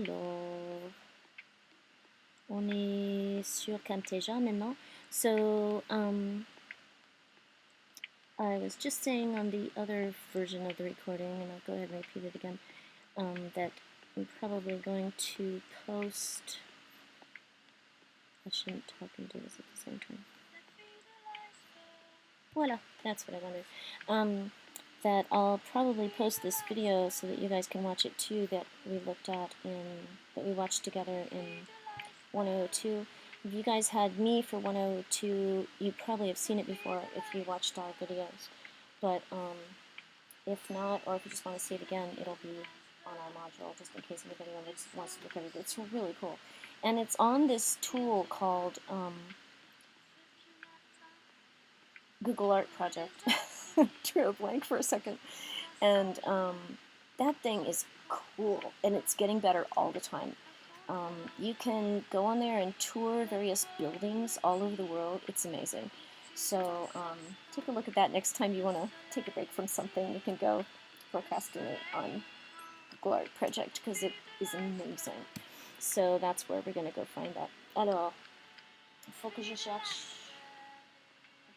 Alors, on est sur Camtasia maintenant. So, I was just saying on the other version of the recording, and I'll go ahead and repeat it again, that I'm probably going to post. I shouldn't talk and do this at the same time. Voila, that's what I wanted. That I'll probably post this video so that you guys can watch it too, that we watched together in 1002. If you guys had me for 1002, you probably have seen it before if you watched our videos. But if not, or if you just want to see it again, it'll be on our module, just in case anybody wants to look at it. It's really cool. And it's on this tool called Google Art Project. Drew a blank for a second. And that thing is cool, and it's getting better all the time. You can go on there and tour various buildings all over the world. It's amazing. So take a look at that next time you want to take a break from something. You can go procrastinate on Google Art Project because it is amazing. So that's where we're going to go find that. Alors, il faut que je cherche.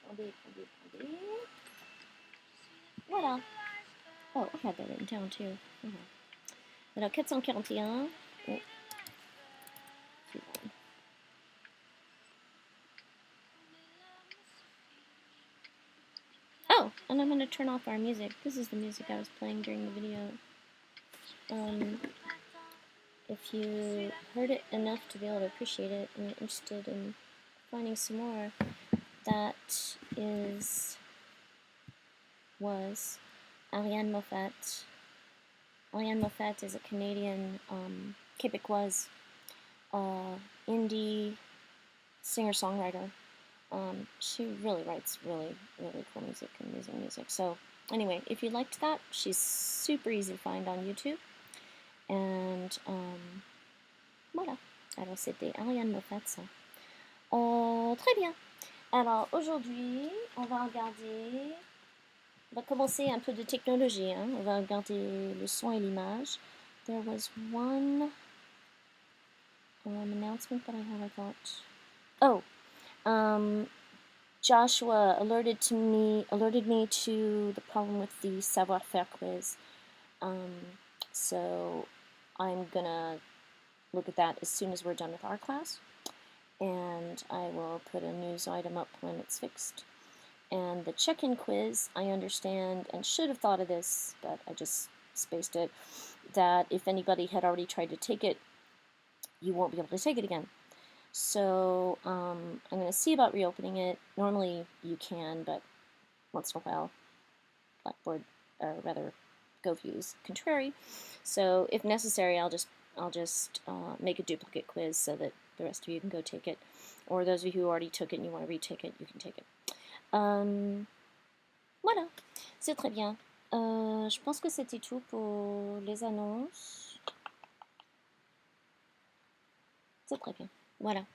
Attendez. Voilà. Oh, I had that written down too. Alors, 441. Oh. Oh, and I'm going to turn off our music. This is the music I was playing during the video. If you heard it enough to be able to appreciate it and you're interested in finding some more, that was Ariane Moffat. Ariane Moffat is a Canadian, Québécoise, indie singer-songwriter. She really writes really cool music and amazing music. So anyway, if you liked that, she's super easy to find on YouTube. And voilà. Alors c'était Ariane Moffat ça. Très bien. Alors aujourd'hui, on va commencer un peu de technologie. Hein. On va regarder le son et l'image. There was one announcement that I had, I thought. Oh. Joshua alerted me to the problem with the savoir-faire quiz. So I'm gonna look at that as soon as we're done with our class, and I will put a news item up when it's fixed. And the check-in quiz, I understand and should have thought of this, but I just spaced it, that if anybody had already tried to take it, you won't be able to take it again. So I'm going to see about reopening it. Normally you can, but once in a while Blackboard, or rather GoView is contrary. So if necessary, I'll just make a duplicate quiz so that the rest of you can go take it. Or those of you who already took it and you want to retake it, you can take it. Voilà, c'est très bien. Je pense que c'était tout pour les annonces. C'est très bien. Voilà.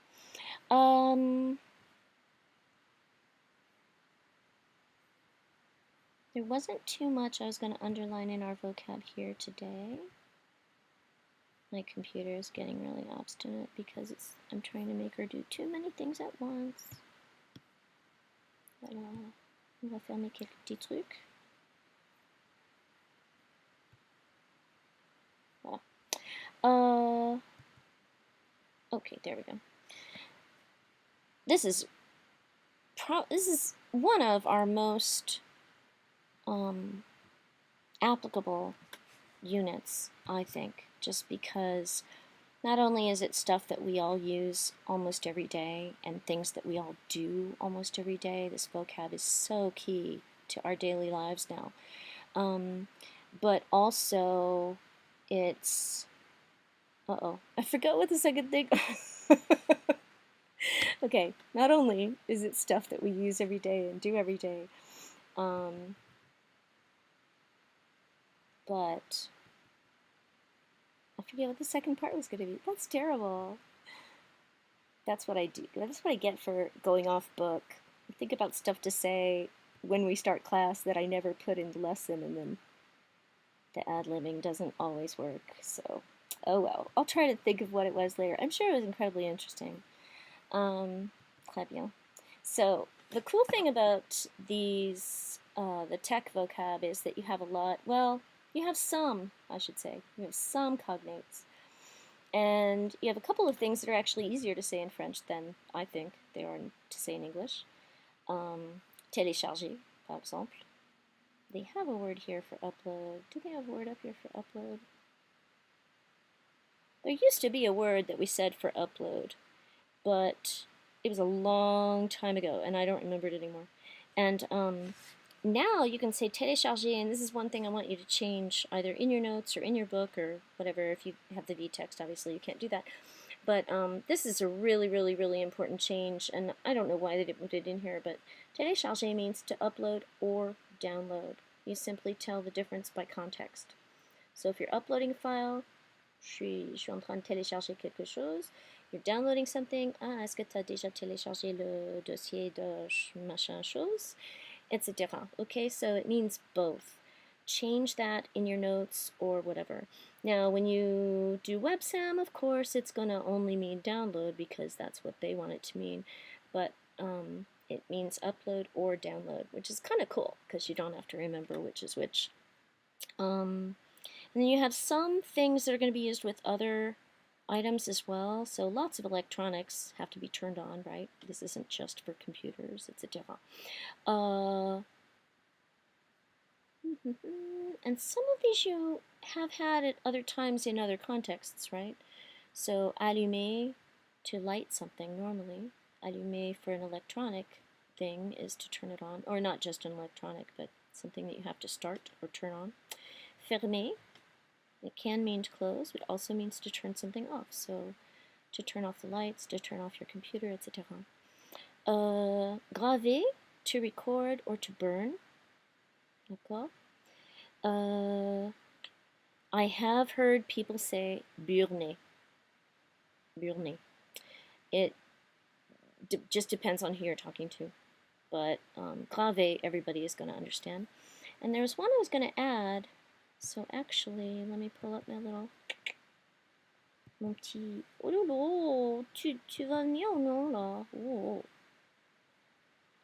There wasn't too much I was going to underline in our vocab here today. My computer is getting really obstinate because I'm trying to make her do too many things at once. Alors, on va fermer quelques petits trucs. Voilà. Okay, there we go. This is one of our most applicable units, I think, just because not only is it stuff that we all use almost every day and things that we all do almost every day. This vocab is so key to our daily lives now. But also it's... I forgot what the second thing... Okay, not only is it stuff that we use every day and do every day, but I forget what the second part was going to be. That's terrible. That's what I do. That's what I get for going off book. I think about stuff to say when we start class that I never put in the lesson, and then the ad-libbing doesn't always work. So Oh well, I'll try to think of what it was later. I'm sure it was incredibly interesting. Très bien. So the cool thing about these, the tech vocab is that you have a lot, well, you have some, I should say. You have some cognates. And you have a couple of things that are actually easier to say in French than I think they are to say in English. Télécharger, par exemple. They have a word here for upload. Do they have a word up here for upload? There used to be a word that we said for upload, but it was a long time ago, and I don't remember it anymore. And now you can say télécharger, and this is one thing I want you to change either in your notes or in your book or whatever. If you have the v-text, obviously you can't do that. But this is a really, really, really important change, and I don't know why they didn't put it in here, but télécharger means to upload or download. You simply tell the difference by context. So if you're uploading a file, je suis en train de télécharger quelque chose. You're downloading something. Ah, est-ce que tu as déjà téléchargé le dossier de machin chose, etc. Okay, so it means both. Change that in your notes or whatever. Now, when you do WebSam, of course, it's going to only mean download because that's what they want it to mean. But it means upload or download, which is kind of cool because you don't have to remember which is which. And then you have some things that are going to be used with other items as well. So lots of electronics have to be turned on, right? This isn't just for computers, etc. And some of these you have had at other times in other contexts, right? So allumer, to light something normally. Allumer for an electronic thing is to turn it on, or not just an electronic, but something that you have to start or turn on. Fermer, it can mean to close, but also means to turn something off. So to turn off the lights, to turn off your computer, etc. Graver, to record or to burn. D'accord? I have heard people say burner. Burner. It just depends on who you're talking to. But graver, everybody is going to understand. And there's one I was going to add. So actually, let me pull up my little... Mon petit... Oh lolo, tu vas venir ou non là? Oh.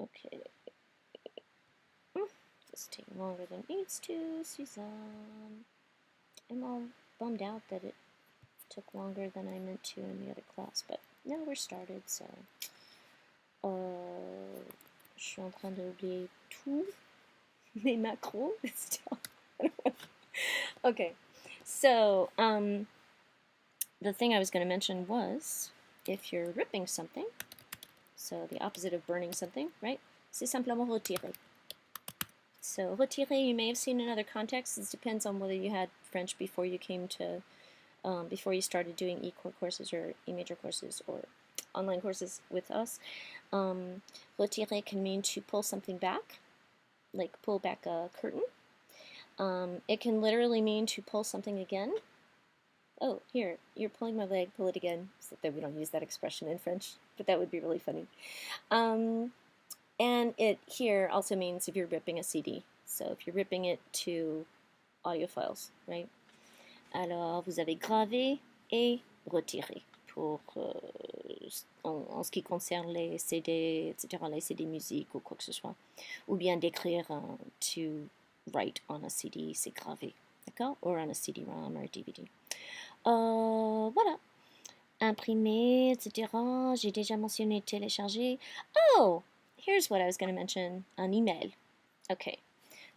Okay. This is taking longer than it needs to, Suzanne. I'm all bummed out that it took longer than I meant to in the other class, but now we're started, so... je suis en train d'oublier tout. Mes macros, still. Okay, so, the thing I was going to mention was, if you're ripping something, so the opposite of burning something, right? C'est simplement retirer. So retirer, you may have seen in other contexts. It depends on whether you had French before you came to, before you started doing e-core courses or e-major courses or online courses with us. Retirer can mean to pull something back, like pull back a curtain. It can literally mean to pull something again. Oh, here, you're pulling my leg, pull it again. So that we don't use that expression in French, but that would be really funny. And it here also means if you're ripping a CD. So if you're ripping it to audio files, right? Alors, vous avez gravé et retiré pour, en ce qui concerne les CD, etc., les CD musique ou quoi que ce soit. Ou bien d'écrire, to write on a CD, c'est gravé, d'accord? Or on a CD-ROM or a DVD. Voilà. Imprimer, etc. J'ai déjà mentionné télécharger. Oh! Here's what I was going to mention, an email. Okay,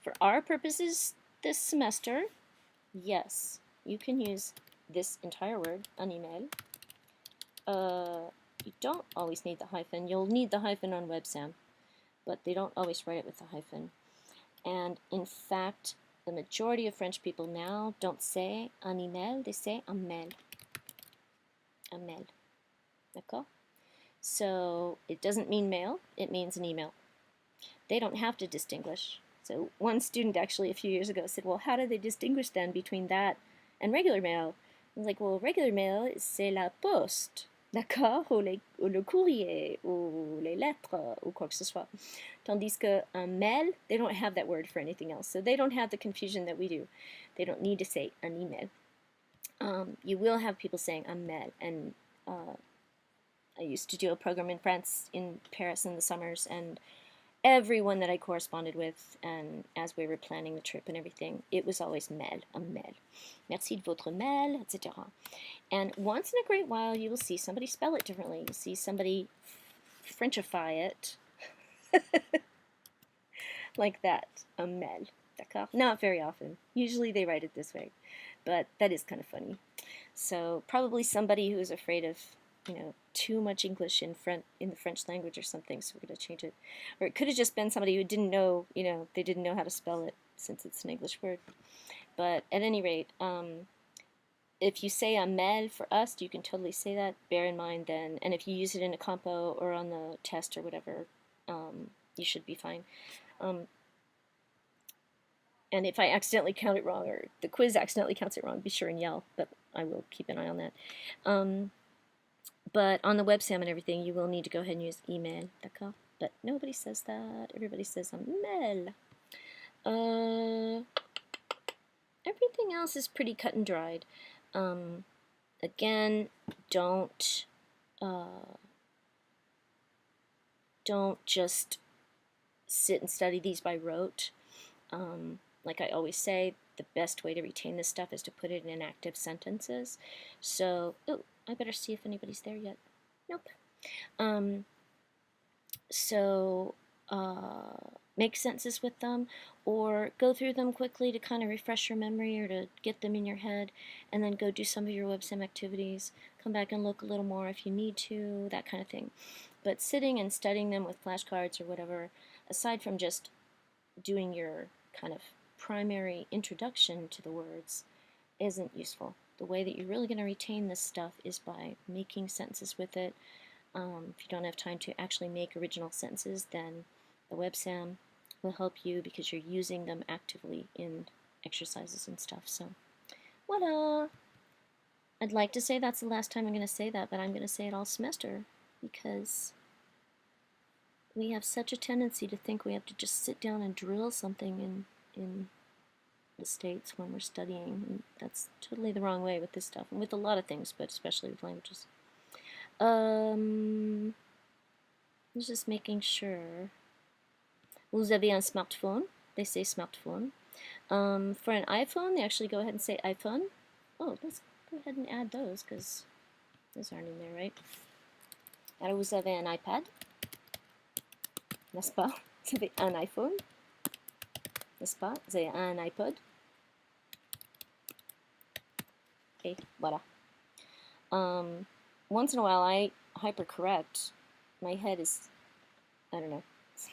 for our purposes this semester, yes, you can use this entire word, an email. You don't always need the hyphen. You'll need the hyphen on WebSam, but they don't always write it with the hyphen. And in fact, the majority of French people now don't say un email, they say un mail. Un mail. D'accord? So it doesn't mean mail, it means an email. They don't have to distinguish. So one student actually a few years ago said, well, how do they distinguish then between that and regular mail? I was like, well, regular mail, c'est la poste, d'accord? Ou le courrier, ou les lettres, ou quoi que ce soit. Tandis que un mail, they don't have that word for anything else. So they don't have the confusion that we do. They don't need to say un email. you will have people saying un mail, and I used to do a program in France, in Paris in the summers, and everyone that I corresponded with, and as we were planning the trip and everything, it was always mail, un mail. Merci de votre mail, etc. And once in a great while, you will see somebody spell it differently. You'll see somebody Frenchify it like that, un mail. D'accord? Not very often. Usually they write it this way, but that is kind of funny. So probably somebody who is afraid of, too much English in the French language or something, so we're going to change it. Or it could have just been somebody who didn't know, they didn't know how to spell it since it's an English word. But at any rate, if you say un mail for us, you can totally say that. Bear in mind then, and if you use it in a compo or on the test or whatever, you should be fine. And if I accidentally count it wrong, or the quiz accidentally counts it wrong, be sure and yell, but I will keep an eye on that. But on the websam and everything, you will need to go ahead and use email, d'accord? But nobody says that. Everybody says mail. Everything else is pretty cut and dried. Again, don't just sit and study these by rote. Like I always say, the best way to retain this stuff is to put it in active sentences. So, I better see if anybody's there yet. Nope. So, make sentences with them, or go through them quickly to kind of refresh your memory or to get them in your head, and then go do some of your WebSim activities. Come back and look a little more if you need to, that kind of thing. But sitting and studying them with flashcards or whatever, aside from just doing your kind of primary introduction to the words, isn't useful. The way that you're really going to retain this stuff is by making sentences with it. If you don't have time to actually make original sentences, then the WebSam will help you because you're using them actively in exercises and stuff. So, voila! I'd like to say that's the last time I'm going to say that, but I'm going to say it all semester because we have such a tendency to think we have to just sit down and drill something in the States when we're studying, and that's totally the wrong way with this stuff, and with a lot of things, but especially with languages. I'm just making sure. Vous avez un smartphone? They say smartphone. For an iPhone, they actually go ahead and say iPhone. Oh, let's go ahead and add those, because those aren't in there, right? Alors, vous avez un iPad? N'est-ce pas? Vous avez un iPhone? N'est-ce pas? Vous avez un iPod? Okay, voilà. Once in a while, I hypercorrect. My head is, I don't know.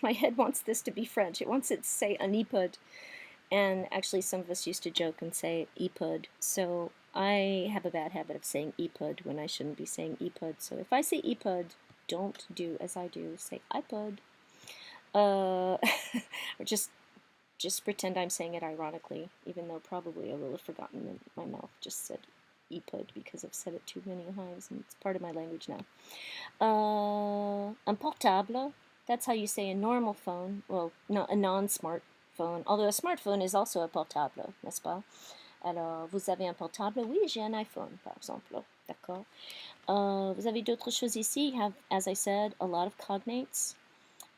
My head wants this to be French. It wants it to say an iPod. And actually, some of us used to joke and say iPod. So I have a bad habit of saying iPod when I shouldn't be saying iPod. So if I say iPod, don't do as I do. Say iPod. Or just pretend I'm saying it ironically, even though probably I will have forgotten that my mouth just said iPod because I've said it too many times and it's part of my language now. Un portable, that's how you say a normal phone, well, not a non-smart phone, although a smartphone is also a portable, n'est-ce pas? Alors, vous avez un portable? Oui, j'ai un iPhone, par exemple. D'accord. Vous avez d'autres choses ici. You have, as I said, a lot of cognates.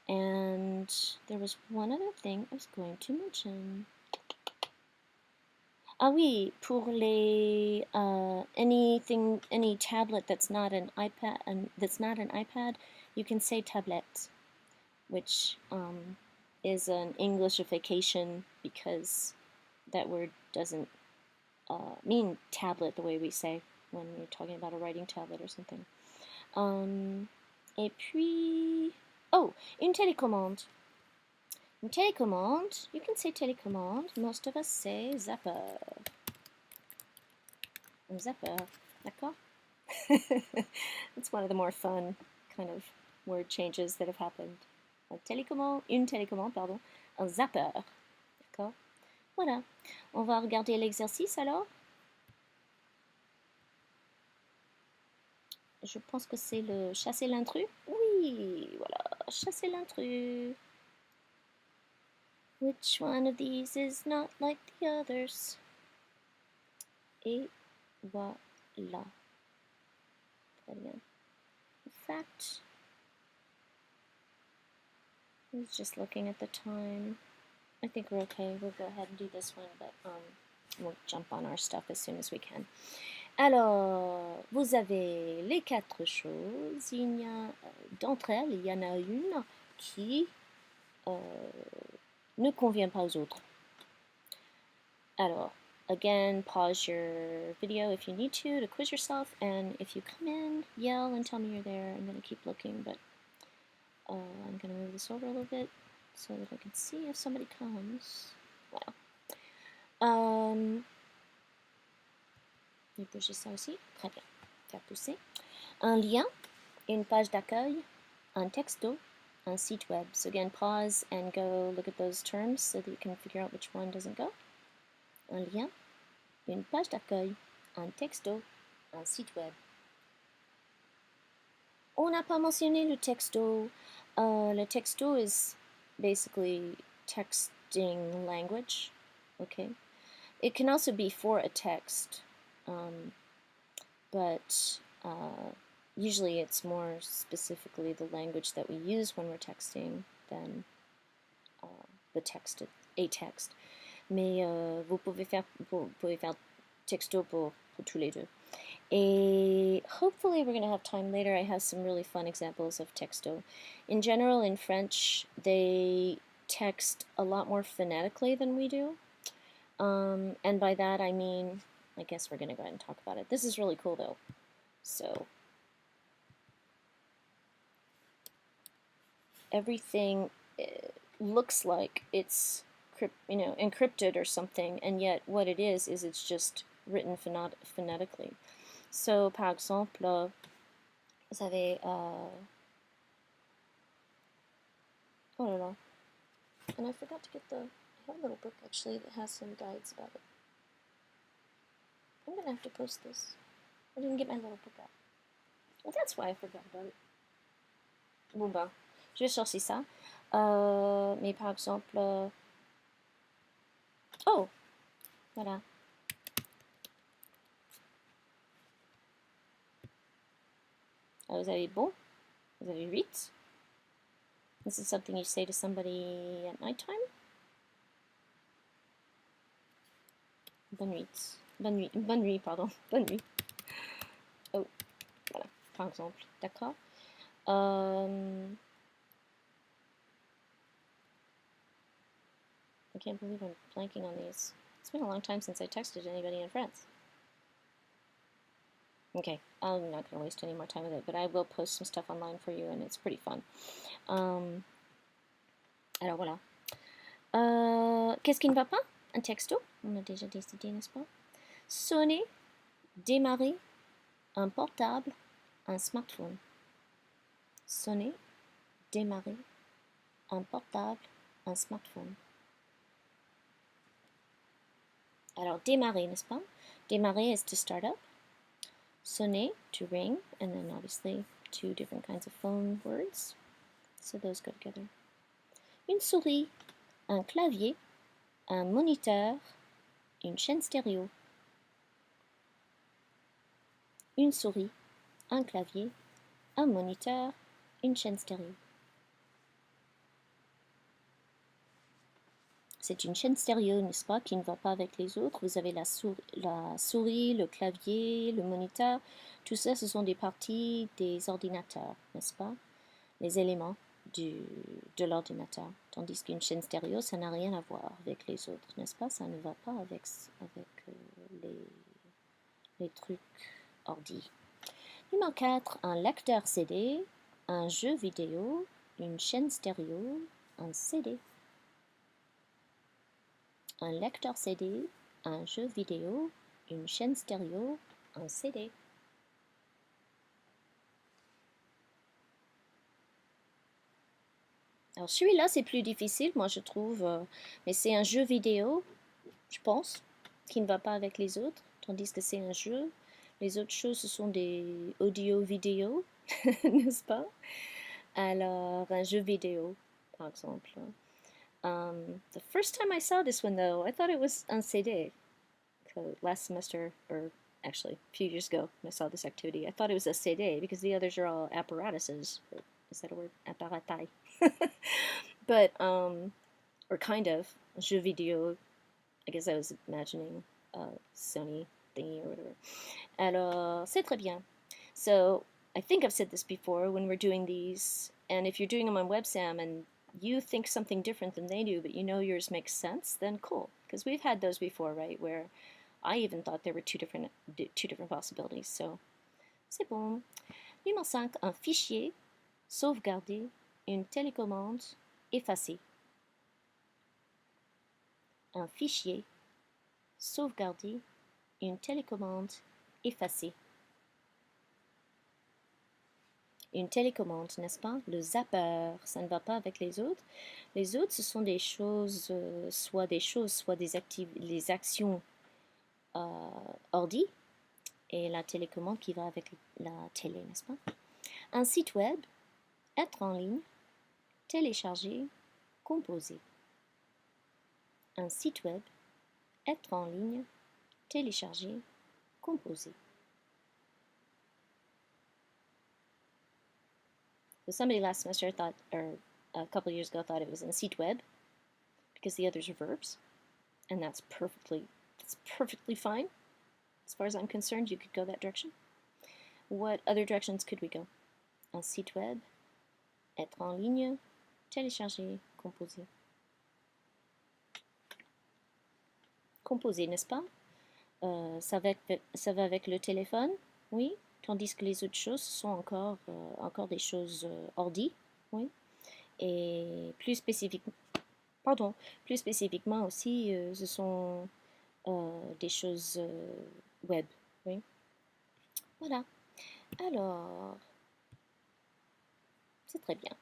And there was one other thing I was going to mention. Ah oui, pour les any tablet that's not an iPad, you can say tablette, which is an Englishification because that word doesn't mean tablet the way we say when we're talking about a writing tablet or something. Et puis, oh, une télécommande. Une télécommande, you can say télécommande. Most of us say zapper. Un zapper, d'accord? It's one of the more fun kind of word changes that have happened. Un télécommande, une télécommande, pardon. Un zapper, d'accord? Voilà. On va regarder l'exercice alors. Je pense que c'est le chasser l'intrus. Oui, voilà, chasser l'intrus. Which one of these is not like the others? Et Voilà. Très bien. In fact, I was just looking at the time. I think we're okay. We'll go ahead and do this one, but we'll jump on our stuff as soon as we can. Alors, vous avez les quatre choses. Il y a, d'entre elles, il y en a une qui ne convient pas aux autres. Alors, again, pause your video if you need to quiz yourself, and if you come in, yell and tell me you're there. I'm going to keep looking, but I'm going to move this over a little bit so that I can see if somebody comes. Wow. Je vais bouger ça aussi. Très bien. Faire pousser. Un lien, une page d'accueil, un texto, un site web. So again, pause and go look at those terms so that you can figure out which one doesn't go. Un lien, une page d'accueil, un texto, un site web. On n'a pas mentionné le texto. Le texto is basically texting language. Okay. It can also be for a text, but usually it's more specifically the language that we use when we're texting than the text, a text. Mais vous pouvez faire texto pour tous les deux. Et hopefully we're going to have time later. I have some really fun examples of texto. In general, in French, they text a lot more phonetically than we do. And by that I mean, I guess we're going to go ahead and talk about it. This is really cool though. So everything looks like it's encrypted or something, and yet what it is it's just written phonetically. So par exemple, vous avez oh là là, and I forgot to get I have a little book actually that has some guides about it. I'm gonna have to post this. I didn't get my little book out. Well, that's why I forgot about it. Bon bah, je vais chercher ça. Mais par exemple, oh, voilà. Vous avez bon, vous avez 8. This is something you say to somebody at nighttime. Bonne nuit. Bonne nuit, pardon. Bonne nuit. Oh, voilà, par exemple. D'accord. I can't believe I'm blanking on these. It's been a long time since I texted anybody in France. Okay, I'm not going to waste any more time with it, but I will post some stuff online for you, and it's pretty fun. Alors voilà. Qu'est-ce qui ne va pas? Un texto, on a déjà décidé, n'est-ce pas? Sonner, démarrer, un portable, un smartphone. Sonner, démarrer, un portable, un smartphone. Alors démarrer, n'est-ce pas? Démarrer is to start up. Sonner, to ring, and then obviously two different kinds of phone words. So those go together. Une souris, un clavier, un moniteur, une chaîne stéréo. Une souris, un clavier, un moniteur, une chaîne stéréo. C'est une chaîne stéréo, n'est-ce pas, qui ne va pas avec les autres. Vous avez la souris, le clavier, le moniteur. Tout ça, ce sont des parties des ordinateurs, n'est-ce pas? Les éléments de l'ordinateur. Tandis qu'une chaîne stéréo, ça n'a rien à voir avec les autres, n'est-ce pas? Ça ne va pas avec les trucs ordi. Numéro 4, un lecteur CD, un jeu vidéo, une chaîne stéréo, un CD. Un lecteur CD, un jeu vidéo, une chaîne stéréo, un CD. Alors celui-là c'est plus difficile, moi je trouve, mais c'est un jeu vidéo, je pense, qui ne va pas avec les autres, tandis que c'est un jeu. Les autres choses ce sont des audio-vidéo, n'est-ce pas? Alors un jeu vidéo, par exemple. The first time I saw this one though, I thought it was un CD. Last semester, or actually, a few years ago when I saw this activity. I thought it was a CD because the others are all apparatuses. Is that a word? Apparatai. But, or kind of, jeux vidéo. I guess I was imagining a Sony thingy or whatever. Alors, c'est très bien. So, I think I've said this before when we're doing these, and if you're doing them on WebSam and you think something different than they do, but you know yours makes sense, then cool. Because we've had those before, right? Where I even thought there were two different possibilities. So, c'est bon. Numéro 5, un fichier, sauvegarder, une télécommande, effacer. Un fichier, sauvegarder, une télécommande, effacer. Une télécommande, n'est-ce pas? Le zapper, ça ne va pas avec les autres. Les autres, ce sont des choses, soit les actions ordi, et la télécommande qui va avec la télé, n'est-ce pas? Un site web, être en ligne, télécharger, composer. Un site web, être en ligne, télécharger, composer. So somebody last semester thought, or a couple years ago thought it was in site web, because the others are verbs, and that's perfectly fine. As far as I'm concerned, you could go that direction. What other directions could we go? Un site web, être en ligne, télécharger, composer. Composer, n'est-ce pas? Ça va avec le téléphone, oui, tandis que les autres choses sont encore des choses ordi, oui. Et plus spécifiquement aussi, ce sont des choses web, oui. Voilà. Alors, c'est très bien.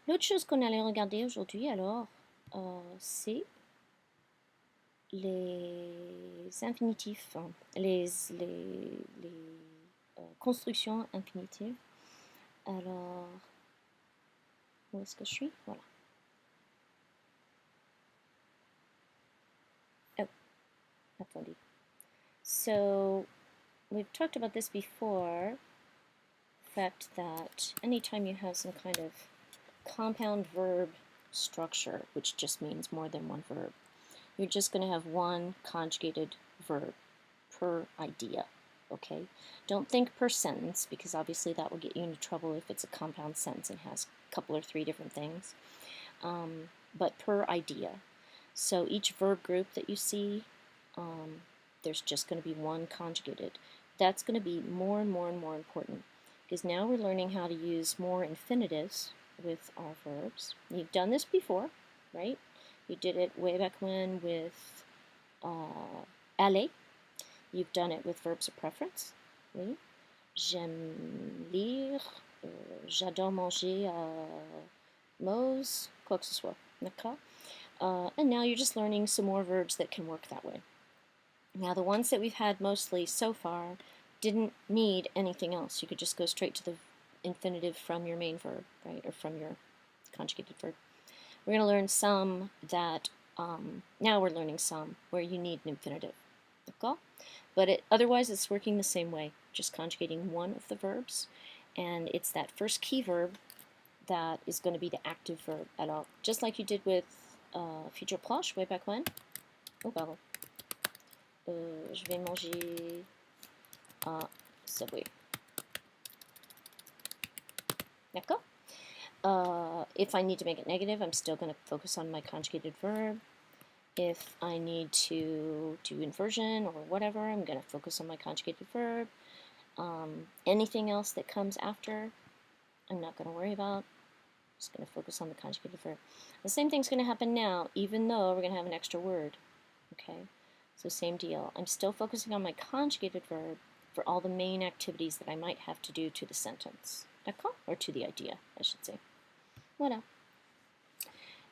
L'autre chose qu'on allait regarder aujourd'hui, alors, c'est les infinitifs, les constructions infinitives. Alors, où est-ce que je suis? Voilà. Oh, attendez. So, we've talked about this before, the fact that anytime you have some kind of compound verb structure, which just means more than one verb, you're just going to have one conjugated verb per idea, okay? Don't think per sentence, because obviously that will get you into trouble if it's a compound sentence and has a couple or three different things, but per idea. So each verb group that you see, there's just going to be one conjugated. That's going to be more and more and more important, because now we're learning how to use more infinitives with our verbs. You've done this before, right? You did it way back when with aller. You've done it with verbs of preference. Oui. J'aime lire. J'adore manger Mose, quoi que ce soit. D'accord? And now you're just learning some more verbs that can work that way. Now the ones that we've had mostly so far didn't need anything else. You could just go straight to the infinitive from your main verb, right? Or from your conjugated verb. We're going to learn some that, now we're learning some where you need an infinitive. D'accord? But otherwise it's working the same way, just conjugating one of the verbs, and it's that first key verb that is going to be the active verb. Alors, just like you did with future proche way back when. Oh, pardon. Je vais manger à Subway. D'accord? If I need to make it negative, I'm still going to focus on my conjugated verb. If I need to do inversion or whatever, I'm going to focus on my conjugated verb. Anything else that comes after, I'm not going to worry about. I'm just going to focus on the conjugated verb. The same thing's going to happen now, even though we're going to have an extra word. Okay? So same deal. I'm still focusing on my conjugated verb for all the main activities that I might have to do to the sentence. D'accord? Or to the idea, I should say. Voilà.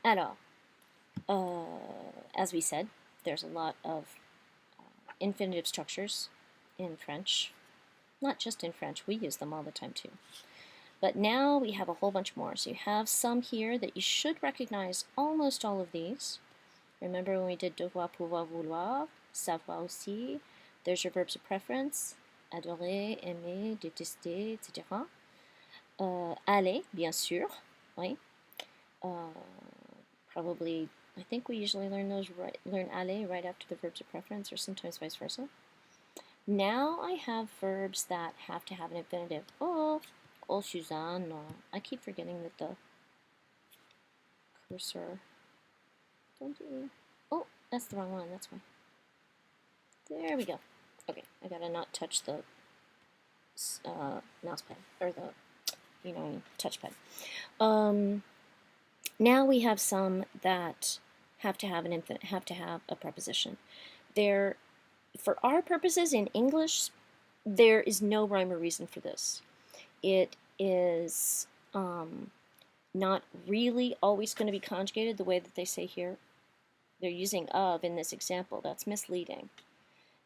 Alors, as we said, there's a lot of infinitive structures in French. Not just in French, we use them all the time too. But now we have a whole bunch more. So you have some here that you should recognize almost all of these. Remember when we did devoir, pouvoir, vouloir, savoir aussi, There's your verbs of preference. Adorer, aimer, détester, etc. Aller, bien sûr. Oui. Probably, I think we usually learn aller right after the verbs of preference, or sometimes vice versa. Now I have verbs that have to have an infinitive. Oh, Suzanne. I keep forgetting that the cursor. Oh, that's the wrong one. That's why. There we go. Okay, I gotta not touch the mouse pad or the touchpad. Now we have some that have to have a preposition. For our purposes in English, there is no rhyme or reason for this. It is not really always going to be conjugated the way that they say here. They're using of in this example. That's misleading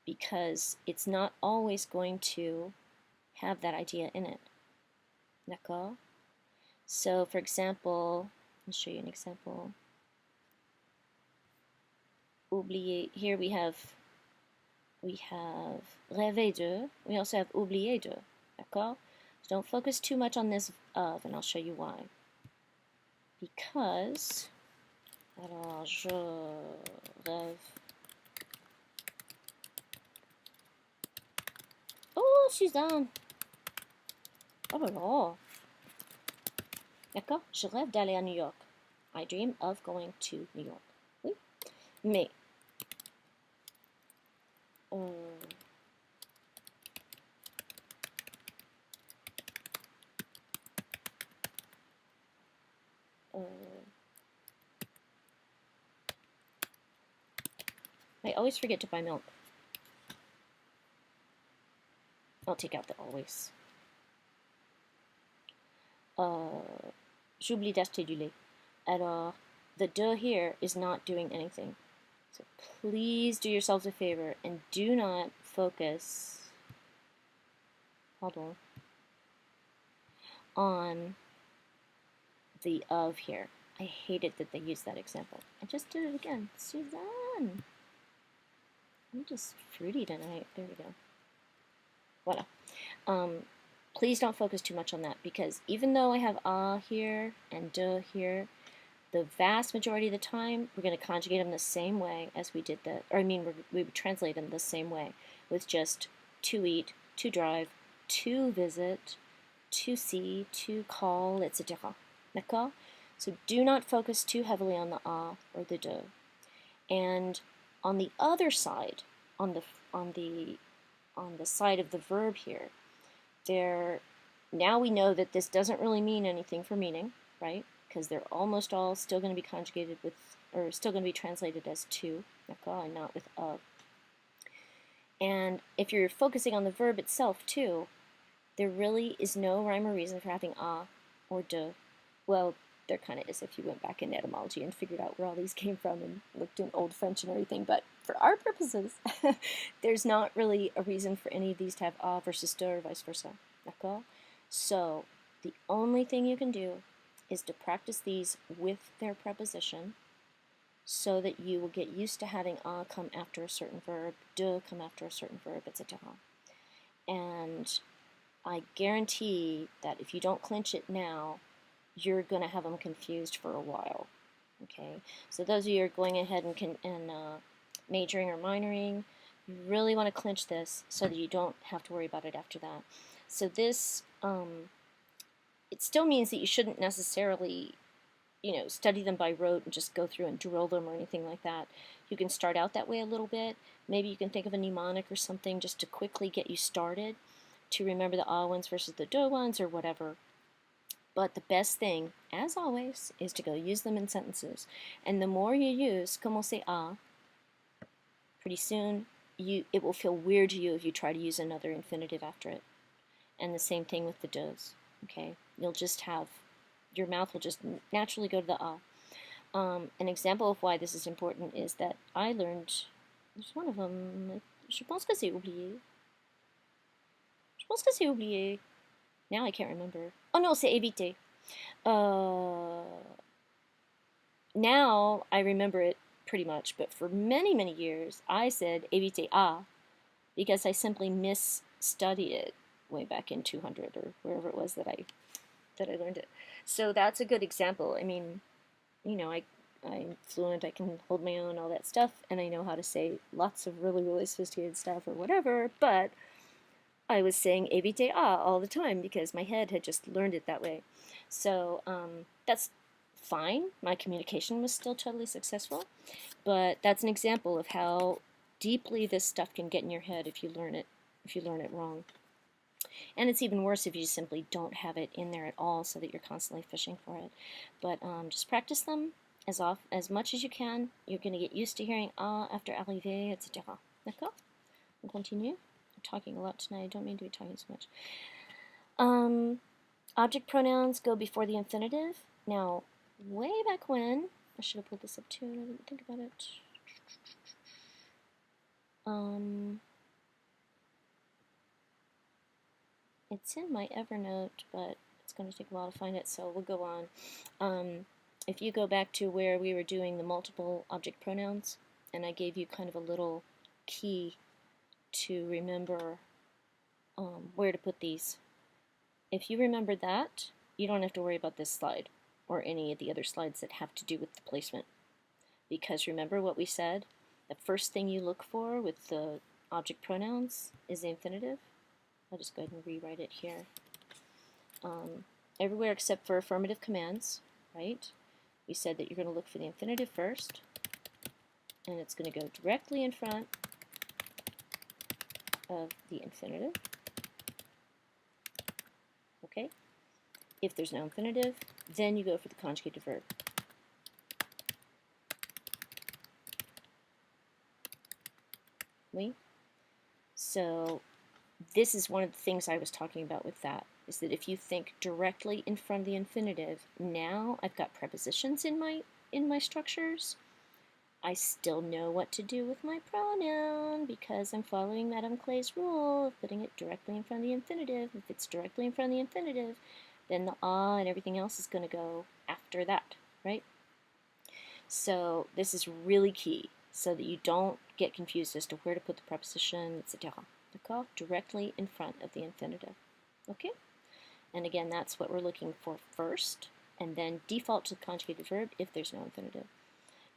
because it's not always going to have that idea in it. D'accord? So, for example, I'll show you an example. Oublier. Here we have rêver de. We also have oublier de. D'accord? So don't focus too much on this of, and I'll show you why. Because, alors je rêve. Oh, Suzanne. Oh là là. D'accord? Je rêve d'aller à New York. I dream of going to New York. Oui. Mais I always forget to buy milk. I'll take out the always. J'oublie d'acheter du lait. Alors, the de here is not doing anything. So please do yourselves a favor and do not focus on the of here. I hated that they used that example. I just did it again. Suzanne! I'm just fruity tonight. There we go. Voila. Please don't focus too much on that because even though I have a here and de here, the vast majority of the time we're going to conjugate them the same way as we did we would translate them the same way with just to eat, to drive, to visit, to see, to call, etc. D'accord? So do not focus too heavily on the a or the de. And on the other side, on the side of the verb here, now we know that this doesn't really mean anything for meaning, right? Because they're almost all still going to be conjugated with, or still going to be translated as to, and not with of. And if you're focusing on the verb itself too, there really is no rhyme or reason for having a or de. Well, there kind of is if you went back in etymology and figured out where all these came from and looked in Old French and everything, but for our purposes, there's not really a reason for any of these to have a versus de or vice versa. D'accord? So the only thing you can do is to practice these with their preposition so that you will get used to having a come after a certain verb, de come after a certain verb, etc. And I guarantee that if you don't clinch it now, you're going to have them confused for a while. Okay, so those of you who are going ahead and majoring or minoring, you really want to clinch this so that you don't have to worry about it after that. So this, it still means that you shouldn't necessarily, study them by rote and just go through and drill them or anything like that. You can start out that way a little bit. Maybe you can think of a mnemonic or something just to quickly get you started to remember the a ones versus the de ones or whatever. But the best thing, as always, is to go use them in sentences. And the more you use commencer à, pretty soon it will feel weird to you if you try to use another infinitive after it. And the same thing with the do's. Okay, you'll just have, your mouth will just naturally go to the a. An example of why this is important is that I learned, there's one of them, je pense que c'est oublié. Je pense que c'est oublié. Now I can't remember. Oh no, c'est éviter. Now I remember it pretty much, but for many, many years I said éviter à because I simply misstudied it way back in 200 or wherever it was that I learned it. So that's a good example. I mean, you know, I'm fluent, I can hold my own, all that stuff, and I know how to say lots of really, really sophisticated stuff or whatever, but I was saying éviter all the time because my head had just learned it that way. So that's fine. My communication was still totally successful, but that's an example of how deeply this stuff can get in your head if you learn it wrong. And it's even worse if you simply don't have it in there at all, so that you're constantly fishing for it. But just practice them as much as you can. You're going to get used to hearing after arrivé, etc. D'accord? On continue. I'm talking a lot tonight. I don't mean to be talking so much. Object pronouns go before the infinitive. Now, way back when, I should have pulled this up too. I didn't think about it. It's in my Evernote, but it's going to take a while to find it, so we'll go on. If you go back to where we were doing the multiple object pronouns, and I gave you kind of a little key to remember where to put these. If you remember that, you don't have to worry about this slide or any of the other slides that have to do with the placement. Because remember what we said? The first thing you look for with the object pronouns is the infinitive. I'll just go ahead and rewrite it here. Everywhere except for affirmative commands, right? We said that you're going to look for the infinitive first, and it's going to go directly in front of the infinitive. Okay? If there's no infinitive, then you go for the conjugated verb. Oui? So this is one of the things I was talking about with that, is that if you think directly in front of the infinitive, now I've got prepositions in my structures. I still know what to do with my pronoun because I'm following Madame Clay's rule of putting it directly in front of the infinitive. If it's directly in front of the infinitive, then the and everything else is going to go after that, right? So this is really key so that you don't get confused as to where to put the preposition, etc. D'accord? Directly in front of the infinitive. Okay? And again, that's what we're looking for first, and then default to the conjugated verb if there's no infinitive.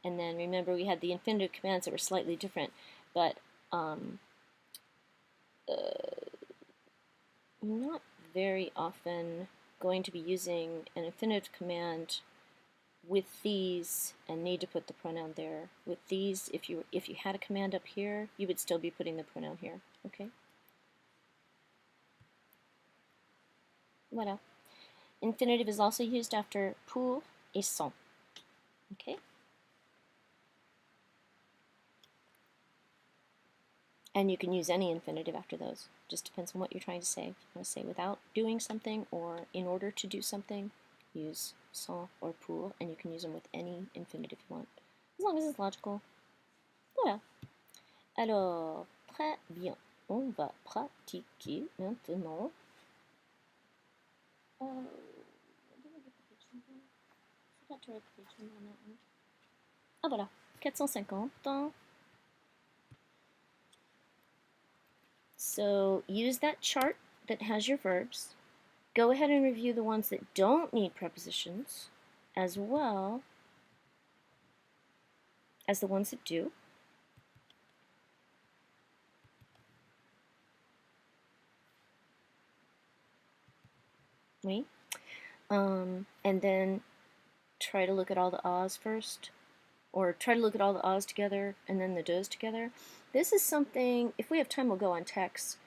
And then remember, we had the infinitive commands that were slightly different, but not very often going to be using an infinitive command with these and need to put the pronoun there. With these, if you had a command up here, you would still be putting the pronoun here. Okay? Voilà. Infinitive is also used after pour et sans. Okay? And you can use any infinitive after those. Just depends on what you're trying to say. If you want to say without doing something or in order to do something, use sans or pour, and you can use them with any infinitive you want, as long as it's logical. Voilà. Alors, très bien. On va pratiquer maintenant. Ah voilà, 450. So use that chart that has your verbs. Go ahead and review the ones that don't need prepositions, as well as the ones that do. Oui. And then try to look at all the ahs first, or try to look at all the ahs together and then the dos together. This is something, if we have time, we'll go on text,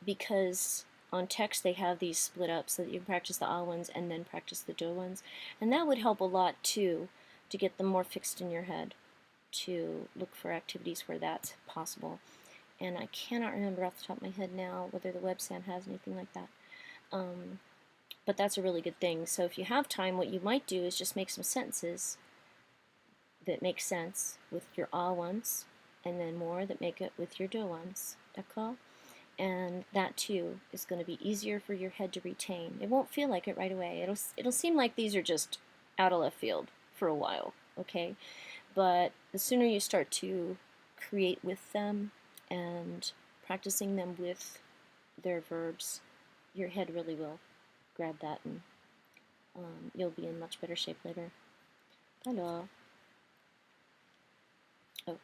because on text they have these split up so that you can practice the ah ones and then practice the do ones. And that would help a lot too, to get them more fixed in your head, to look for activities where that's possible. And I cannot remember off the top of my head now whether the WebSam has anything like that. But that's a really good thing. So if you have time, what you might do is just make some sentences that make sense with your ah ones, and then more that make it with your do ones. D'accord? And that too is going to be easier for your head to retain. It won't feel like it right away. It'll seem like these are just out of left field for a while, okay? But the sooner you start to create with them, and practicing them with their verbs, your head really will grab that, and you'll be in much better shape later. Alors, oh.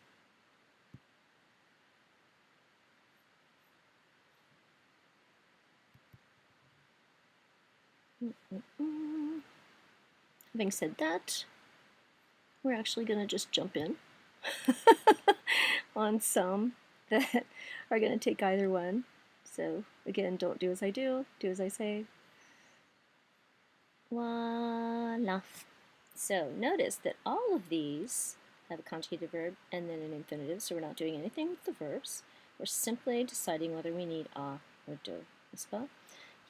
Having said that, we're actually going to just jump in on some that are going to take either one. So again, don't do as I do as I say. Voila. So notice that all of these have a conjugated verb and then an infinitive, so we're not doing anything with the verbs. We're simply deciding whether we need a or de, n'est-ce pas?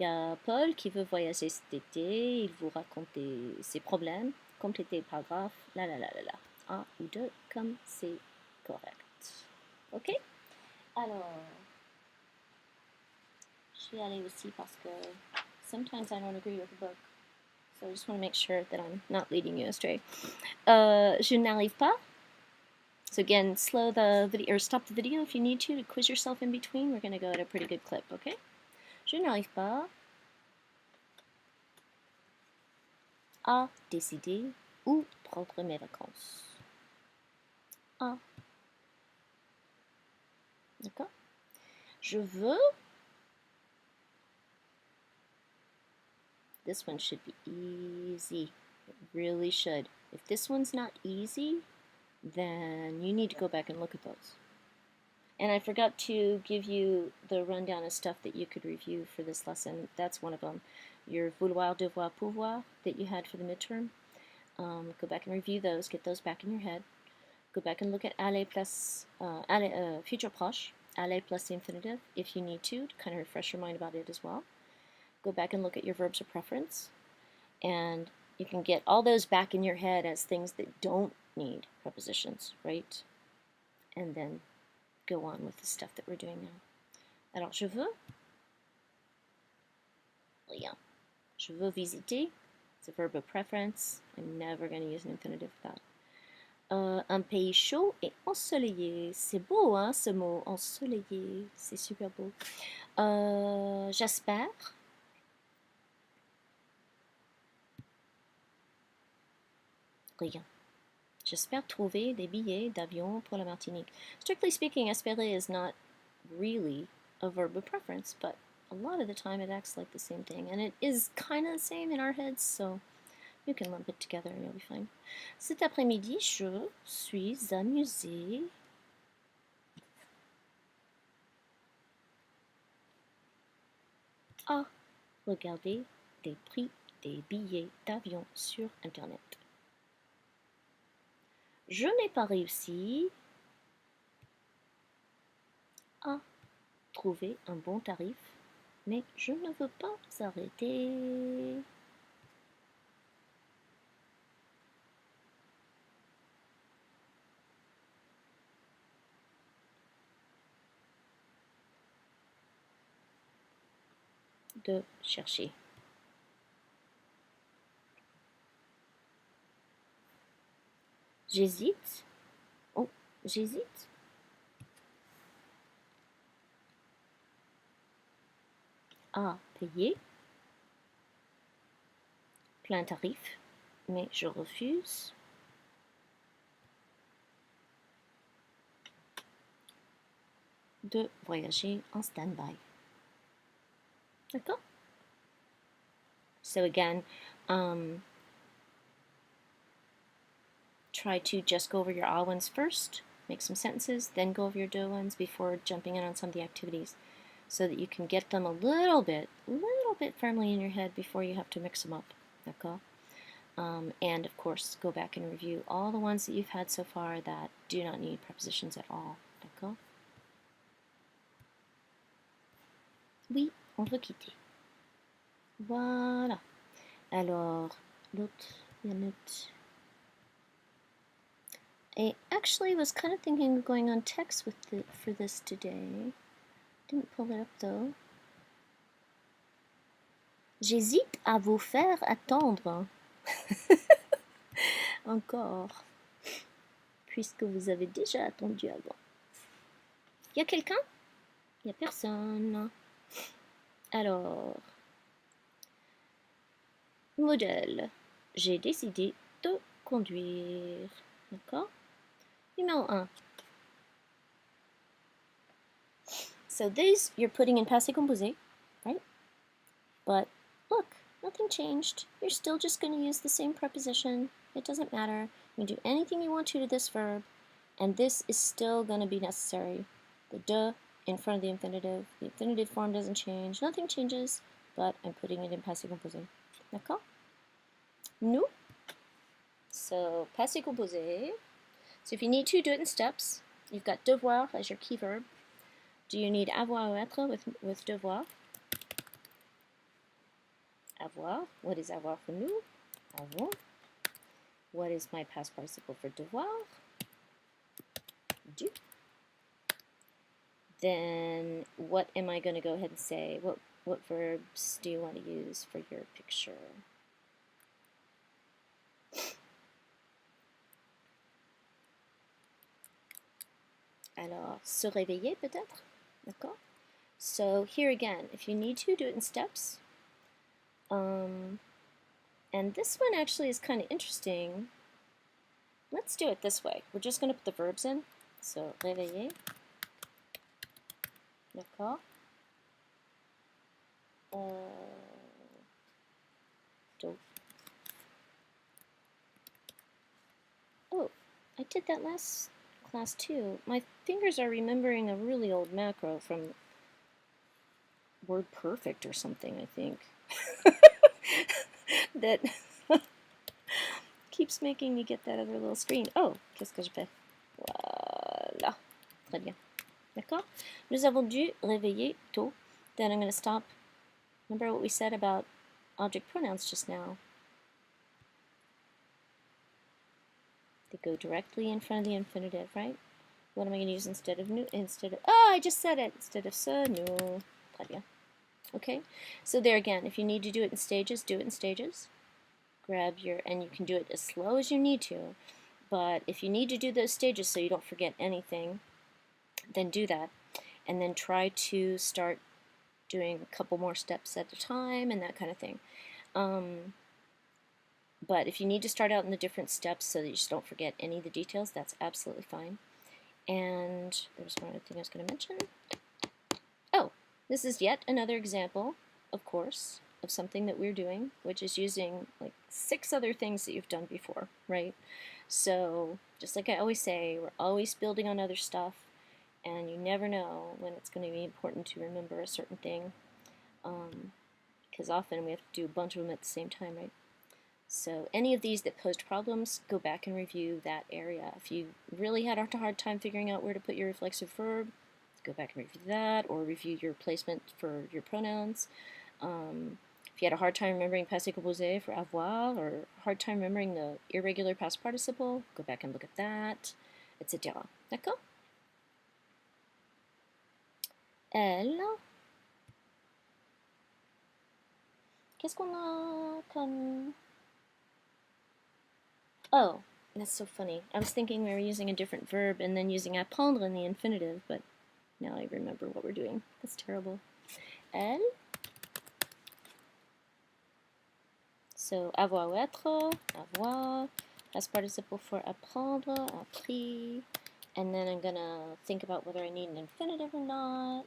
Il y a Paul qui veut voyager cet été, il vous raconte ses problèmes, complétez le paragraphe, la la la la la. Un ou deux, comme c'est correct. Ok? Alors, je vais aller aussi parce que sometimes I don't agree with the book. So I just want to make sure that I'm not leading you astray. Je n'arrive pas. So again, slow the video, or stop the video if you need to quiz yourself in between. We're going to go at a pretty good clip, okay? Je n'arrive pas à décider où prendre mes vacances. Ah. D'accord? Je veux. This one should be easy. It really should. If this one's not easy, then you need to go back and look at those. And I forgot to give you the rundown of stuff that you could review for this lesson. That's one of them. Your vouloir, devoir, pouvoir that you had for the midterm. Go back and review those. Get those back in your head. Go back and look at aller plus future proche, aller plus the infinitive, if you need to kind of refresh your mind about it as well. Go back and look at your verbs of preference, and you can get all those back in your head as things that don't need prepositions, right? And then go on with the stuff that we're doing now. Alors, je veux. Rien. Je veux visiter. It's a verb of preference. I'm never going to use an infinitive for that. Un pays chaud et ensoleillé. C'est beau, hein, ce mot, ensoleillé. C'est super beau. J'espère. Rien. J'espère trouver des billets d'avion pour la Martinique. Strictly speaking, espérer is not really a verb of preference, but a lot of the time it acts like the same thing, and it is kind of the same in our heads, so you can lump it together and you'll be fine. Cet après-midi, je suis amusée à regarder les prix des billets d'avion sur Internet. Je n'ai pas réussi à trouver un bon tarif, mais je ne veux pas arrêter. De chercher. J'hésite. Oh, j'hésite. À payer. Plein tarif, mais je refuse. De voyager en stand-by. D'accord? So again, try to just go over your ah ones first, make some sentences, then go over your do ones before jumping in on some of the activities, so that you can get them a little bit firmly in your head before you have to mix them up. D'accord? And of course, go back and review all the ones that you've had so far that do not need prepositions at all. D'accord? Oui, on veut quitter. Voilà. Alors, l'autre minute. I actually was kind of thinking of going on text for this today. Didn't pull it up though. J'hésite à vous faire attendre. Encore. Puisque vous avez déjà attendu avant. Y a quelqu'un? Y a personne. Alors, modèle. J'ai décidé de conduire. D'accord? Numéro 1. So these you're putting in passé composé, right? But look, nothing changed. You're still just going to use the same preposition. It doesn't matter. You can do anything you want to this verb, and this is still going to be necessary. The de in front of the infinitive form doesn't change. Nothing changes, but I'm putting it in passé composé. D'accord? Nous. So, passé composé. So if you need to, do it in steps. You've got devoir as your key verb. Do you need avoir ou être with devoir? Avoir. What is avoir for nous? Avons. What is my past participle for devoir? Du. Then what am I going to go ahead and say? What verbs do you want to use for your picture? Alors, se réveiller peut-être? D'accord? So here again, if you need to, do it in steps. And this one actually is kind of interesting. Let's do it this way. We're just going to put the verbs in. So, réveiller. D'accord? Oh, I did that last class too. My fingers are remembering a really old macro from Word Perfect or something, I think. That keeps making me get that other little screen. Oh, qu'est-ce que je fais? Voilà. Très bien. D'accord? Nous avons dû réveiller tôt. Then I'm going to stop. Remember what we said about object pronouns just now? They go directly in front of the infinitive, right? What am I going to use instead of nous? Oh, I just said it. Instead of ce, nous. Très bien. Okay? So there again, if you need to do it in stages, do it in stages. Grab your, and you can do it as slow as you need to. But if you need to do those stages so you don't forget anything, then do that. And then try to start doing a couple more steps at a time and that kind of thing. But if you need to start out in the different steps so that you just don't forget any of the details, that's absolutely fine. And there's one other thing I was going to mention. Oh, this is yet another example, of course, of something that we're doing, which is using like 6 other things that you've done before, right? So, just like I always say, we're always building on other stuff, and you never know when it's going to be important to remember a certain thing, because often we have to do a bunch of them at the same time, right? So any of these that posed problems, go back and review that area. If you really had a hard time figuring out where to put your reflexive verb, go back and review that, or review your placement for your pronouns. If you had a hard time remembering passé composé for avoir, or a hard time remembering the irregular past participle, go back and look at that, etc. D'accord? Elle. Qu'est-ce qu'on a comme... Oh, that's so funny. I was thinking we were using a different verb and then using apprendre in the infinitive, but now I remember what we're doing. That's terrible. Elle. So, avoir ou être, avoir. Past participle for apprendre, appris. And then I'm going to think about whether I need an infinitive or not.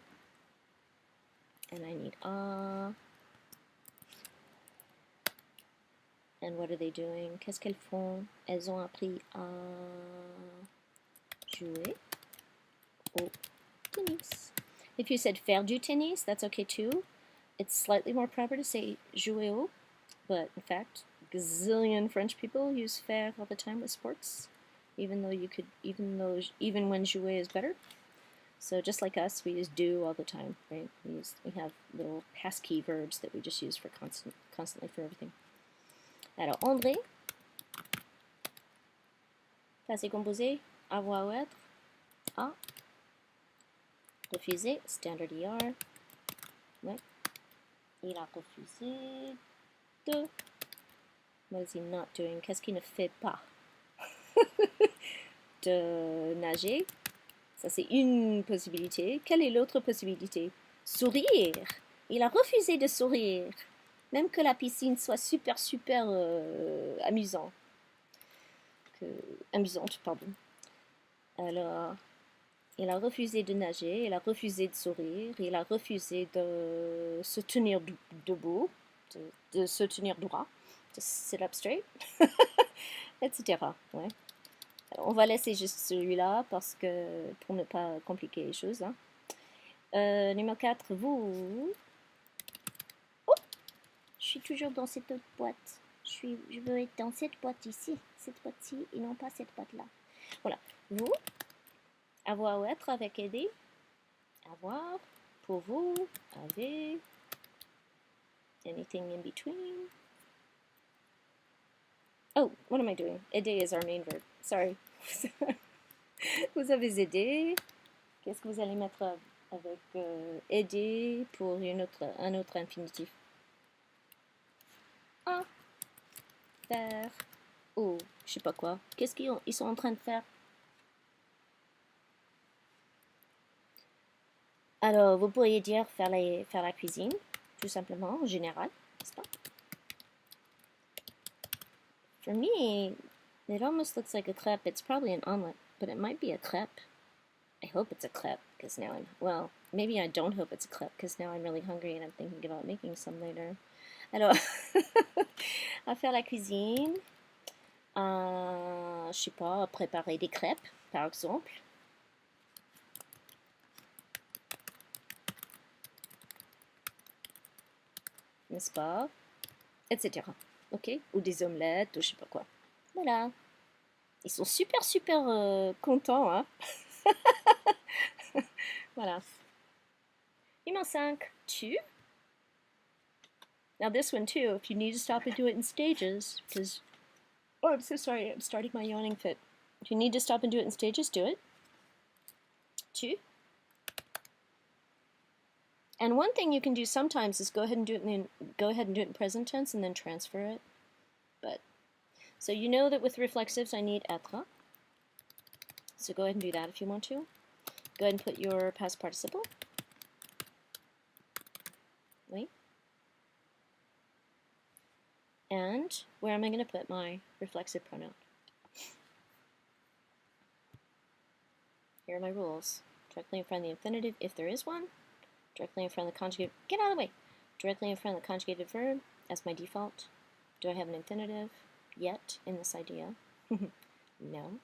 And I need a. And what are they doing? Qu'est-ce qu'elles font? Elles ont appris à jouer au tennis. If you said faire du tennis, that's okay too. It's slightly more proper to say jouer au, but in fact, gazillion French people use faire all the time with sports, even when jouer is better. So just like us, we use do all the time, right? We have little passkey verbs that we just use for constantly for everything. Alors, André, passé composé, avoir ou être, a, refusé, standard ER, ouais. Il a refusé de, what is he not doing? Qu'est-ce qu'il ne fait pas? De nager, Ça, c'est une possibilité. Quelle est l'autre possibilité? Sourire. Il a refusé de sourire. Même que la piscine soit super, super amusante. Amusante, pardon. Alors, il a refusé de nager, il a refusé de sourire, il a refusé de se tenir debout, de se tenir droit, de sit up straight, etc. Ouais. On va laisser juste celui-là parce que pour ne pas compliquer les choses. Hein. Numéro 4, vous. Oh, je suis toujours dans cette autre boîte. Je veux être dans cette boîte ici, cette boîte-ci, et non pas cette boîte-là. Voilà. Vous, avoir ou être avec aider. Avoir, pour vous, avez, anything in between. Oh, what am I doing? Aider is our main verb. Sorry. Vous avez aidé. Qu'est-ce que vous allez mettre avec aider pour un autre infinitif? Ah, faire, ou je sais pas quoi. Qu'est-ce qu'ils sont en train de faire? Alors, vous pourriez dire faire la cuisine, tout simplement, en général, n'est-ce pas? For me, it almost looks like a crepe. It's probably an omelet, but it might be a crepe. I hope it's a crepe, because now well, maybe I don't hope it's a crepe, because now I'm really hungry and I'm thinking about making some later. Alors, à faire la cuisine, je sais pas, préparer des crêpes, par exemple. N'est-ce pas? Etc. Ok? Ou des omelettes, ou je sais pas quoi. Voilà. Ils sont super, super contents, hein? Voilà. Numéro 5, tu. Now this one too, if you need to stop and do it in stages, because, oh, I'm so sorry, I'm starting my yawning fit. If you need to stop and do it in stages, do it. Tu. And one thing you can do sometimes is go ahead and do it in present tense and then transfer it. But so you know that with reflexives I need être. So go ahead and do that if you want to. Go ahead and put your past participle. Wait. And where am I going to put my reflexive pronoun? Here are my rules. Directly in front of the infinitive, if there is one. Directly in front of the conjugated, get out of the way. Directly in front of the conjugated verb as my default. Do I have an infinitive yet in this idea? No.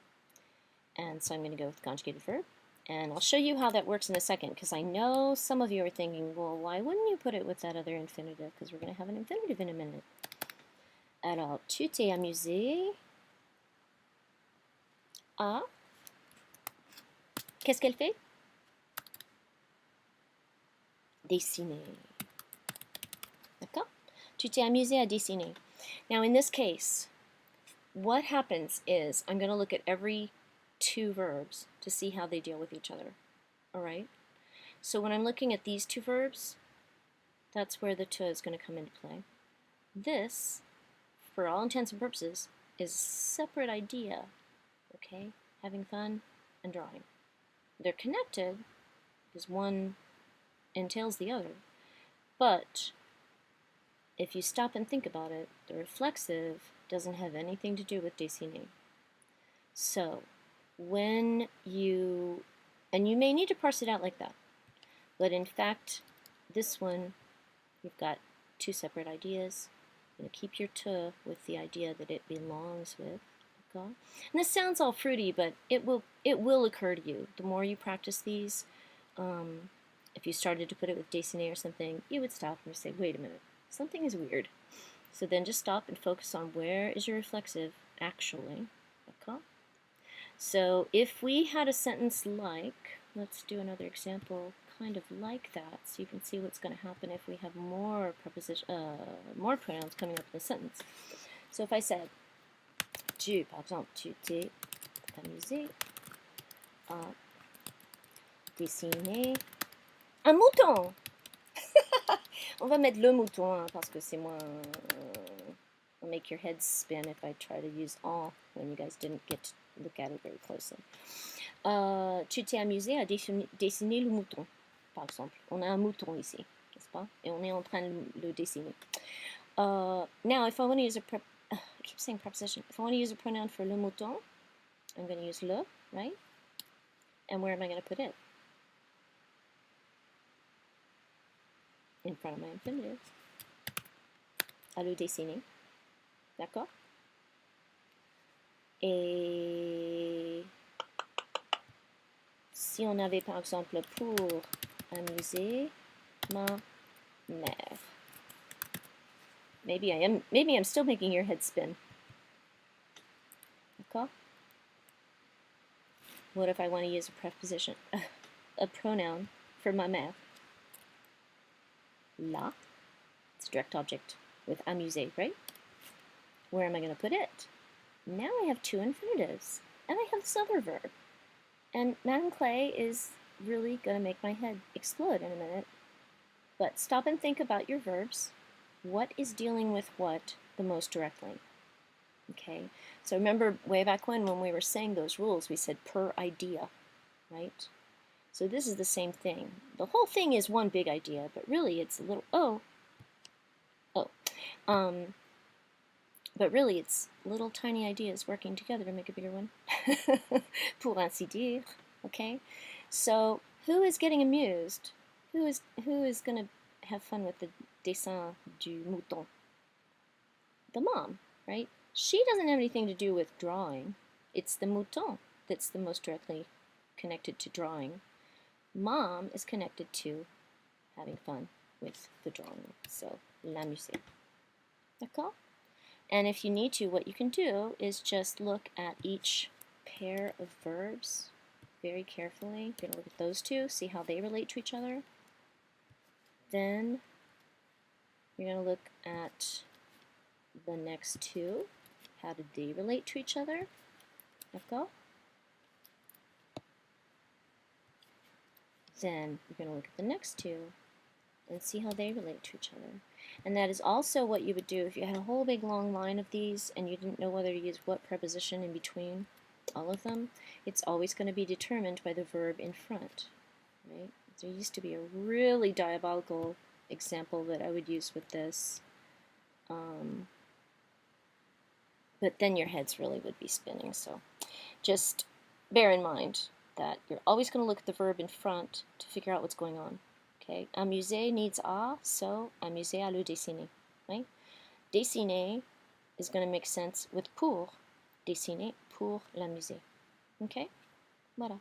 And so I'm going to go with conjugated verb. And I'll show you how that works in a second, because I know some of you are thinking, well, why wouldn't you put it with that other infinitive? Because we're going to have an infinitive in a minute. Alors, tu t'es amusé à... Qu'est-ce qu'elle fait? Dessiner. D'accord? Tu t'es amusé à dessiner. Now, in this case, what happens is I'm going to look at every two verbs to see how they deal with each other. All right? So when I'm looking at these two verbs, that's where the to is going to come into play. This, for all intents and purposes, is a separate idea. Okay? Having fun and drawing. They're connected because one entails the other. But if you stop and think about it, the reflexive doesn't have anything to do with dessiner. So when you, and you may need to parse it out like that, but in fact, this one, you've got two separate ideas. You're going to keep your to with the idea that it belongs with. Okay? And this sounds all fruity, but it will occur to you. The more you practice these, if you started to put it with dessiner or something, you would stop and say, wait a minute, something is weird. So then just stop and focus on where is your reflexive actually. Okay? So if we had a sentence like, let's do another example kind of like that, so you can see what's going to happen if we have more more pronouns coming up in the sentence. So if I said, tu, par exemple, tu t'es amusé à dessiner un mouton. On va mettre le mouton hein, parce que c'est moins. It'll make your head spin if I try to use en when you guys didn't get to look at it very closely. Tu t'es amusé à dessiner le mouton, par exemple. On a un mouton ici, n'est-ce pas? Et on est en train de le dessiner. Now, if I want to use I keep saying preposition. If I want to use a pronoun for le mouton, I'm going to use le, right? And where am I going to put it? In front of my infinitive. À le dessiner. D'accord? Et si on avait par exemple pour amuser ma mère. Maybe I'm still making your head spin. D'accord? What if I want to use a preposition, a pronoun for ma mère? La. It's a direct object with amuser, right? Where am I going to put it? Now I have two infinitives, and I have this other verb. And Madame Clay is really going to make my head explode in a minute. But stop and think about your verbs. What is dealing with what the most directly? Okay, so remember way back when we were saying those rules, we said per idea, right? So this is the same thing. The whole thing is one big idea, but really it's a little, but really it's little tiny ideas working together to make a bigger one. Pour ainsi dire, okay? So who is getting amused? Who is going to have fun with the dessin du mouton? The mom, right? She doesn't have anything to do with drawing. It's the mouton that's the most directly connected to drawing. Mom is connected to having fun with the drawing. So, l'amuser. D'accord? And if you need to, what you can do is just look at each pair of verbs very carefully. You're going to look at those two, see how they relate to each other. Then you're going to look at the next two. How did they relate to each other? D'accord? Then you're going to look at the next two and see how they relate to each other. And that is also what you would do if you had a whole big long line of these and you didn't know whether to use what preposition in between all of them. It's always going to be determined by the verb in front, right? There used to be a really diabolical example that I would use with this. But then your heads really would be spinning. So just bear in mind that you're always going to look at the verb in front to figure out what's going on. Okay, amuser needs a, so amuser à le dessiner. Right? Dessiner is going to make sense with pour. Dessiner pour l'amuser. Okay? Voilà.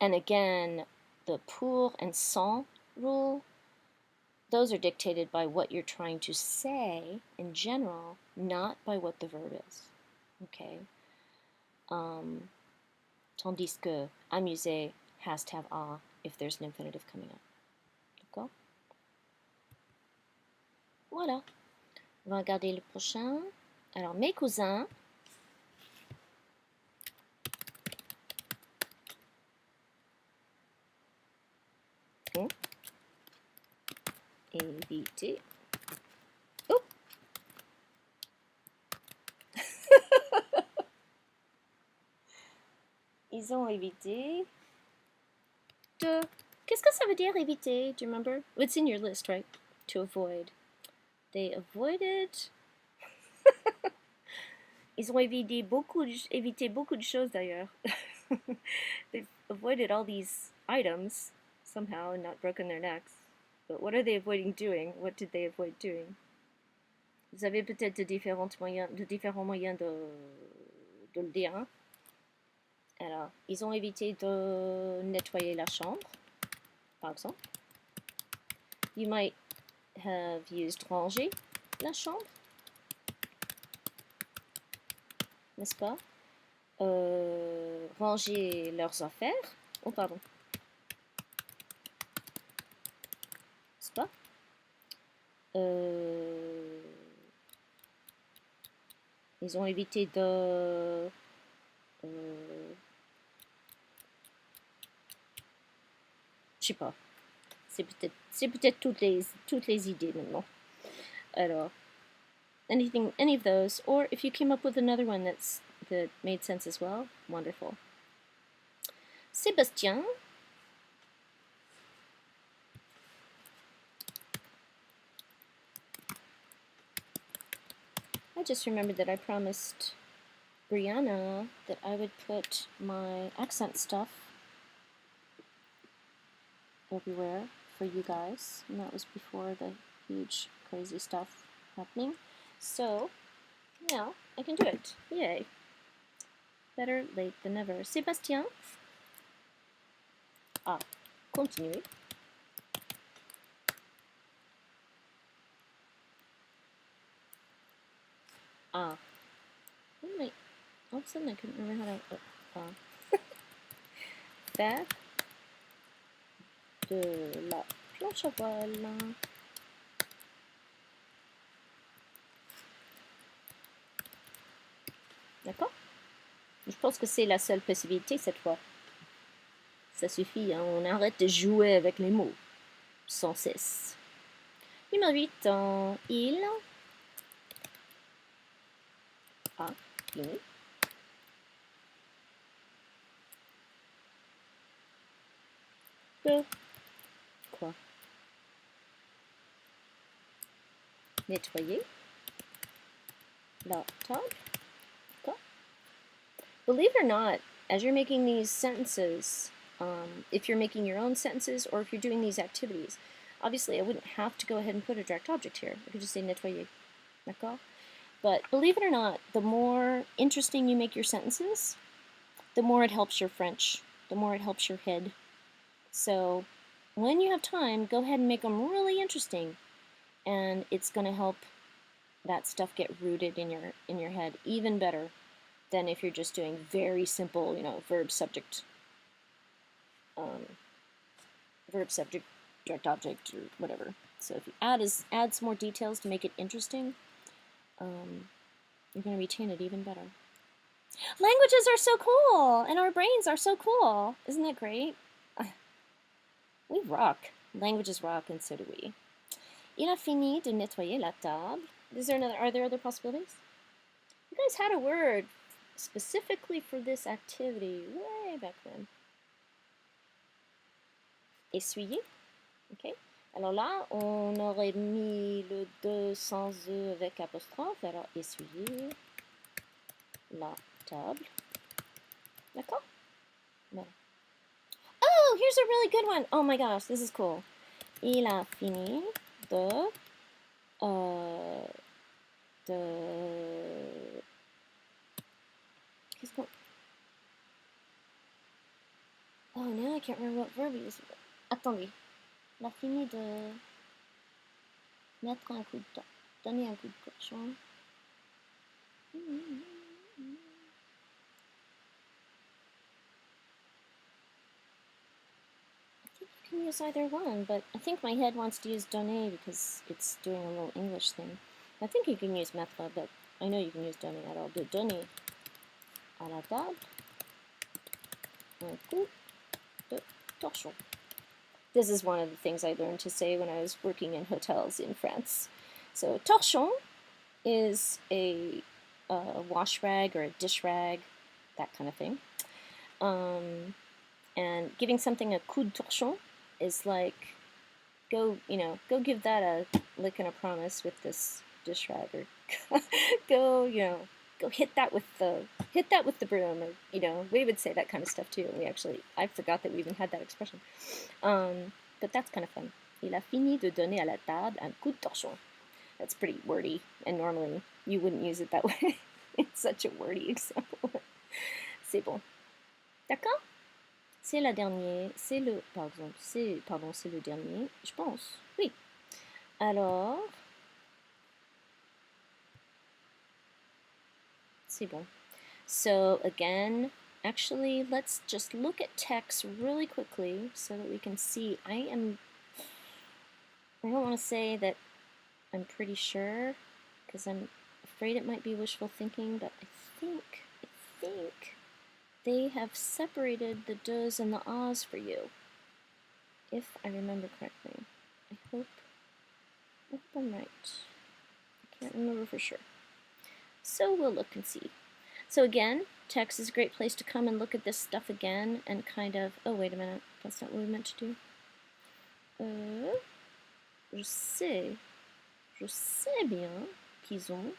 And again, the pour and sans rule, those are dictated by what you're trying to say in general, not by what the verb is. Okay? Tandis que amuser has to have a if there's an infinitive coming up. D'accord? Voilà. On va regarder le prochain. Alors, mes cousins ont évité. Oh! Ils ont évité de... Qu'est-ce que ça veut dire éviter? Do you remember? It's in your list, right? To avoid. They avoided... Ils ont évité beaucoup de choses d'ailleurs. They've avoided all these items somehow and not broken their necks. But what are they avoiding doing? What did they avoid doing? Vous avez peut-être de différents moyens de le dire. Hein? Alors, ils ont évité de nettoyer la chambre, par exemple. You might have used ranger la chambre, n'est-ce pas? Ranger leurs affaires. Oh, pardon. N'est-ce pas? Ils ont évité de... je sais pas. C'est peut-être toutes les idées maintenant. Alors, any of those, or if you came up with another one that made sense as well, wonderful. Sébastien. I just remembered that I promised Brianna that I would put my accent stuff everywhere for you guys, and that was before the huge crazy stuff happening. So now I can do it. Yay. Better late than never. Sébastien. Ah, continuez. Ah. Wait, all of a sudden I couldn't remember how to... Faire de la planche à voile. D'accord? Je pense que c'est la seule possibilité cette fois. Ça suffit, hein? On arrête de jouer avec les mots. Sans cesse. Numéro 8, en il. Ah, fini. De quoi? Nettoyer la table. D'accord? Believe it or not, as you're making these sentences, if you're making your own sentences or if you're doing these activities, obviously I wouldn't have to go ahead and put a direct object here. I could just say nettoyer. D'accord? But believe it or not, the more interesting you make your sentences, the more it helps your French, the more it helps your head. So when you have time, go ahead and make them really interesting, and it's going to help that stuff get rooted in your head even better than if you're just doing very simple, verb, subject, direct object, or whatever. So if you add some more details to make it interesting, you're going to retain it even better. Languages are so cool, and our brains are so cool. Isn't that great? We rock. Languages rock, and so do we. Il a fini de nettoyer la table. Are there other possibilities? You guys had a word specifically for this activity way back then. Essuyer. Okay. Alors là, on aurait mis le de sans e avec apostrophe. Alors, essuyer la table. D'accord? Voilà. Oh, here's a really good one. Oh my gosh, this is cool. Il a fini de Oh, now I can't remember what verb he used. Attendez. Il a fini de mettre un coup de donner un coup de torchon. I can use either one, but I think my head wants to use donner because it's doing a little English thing. I think you can use mettre, but I know you can use donner. Alors, de donner à la table un coup de torchon. This is one of the things I learned to say when I was working in hotels in France. So, torchon is a wash rag or a dish rag, that kind of thing. And giving something a coup de torchon is like, go give that a lick and a promise with this dish rag, or go hit that with the broom, or we would say that kind of stuff too. I forgot that we even had that expression. But that's kind of fun. Il a fini de donner à la table un coup de torchon. That's pretty wordy, and normally you wouldn't use it that way. It's such a wordy example. C'est bon. D'accord? C'est la dernière, c'est le dernier, je pense. Oui. Alors, c'est bon. So again, actually, let's just look at text really quickly so that we can see. I don't want to say that I'm pretty sure, because I'm afraid it might be wishful thinking, but I think they have separated the do's and the ahs for you, if I remember correctly. I hope I'm right. I can't remember for sure. So we'll look and see. So again, text is a great place to come and look at this stuff again and kind of, oh wait a minute, that's not what we meant to do. Je sais bien qu'ils ont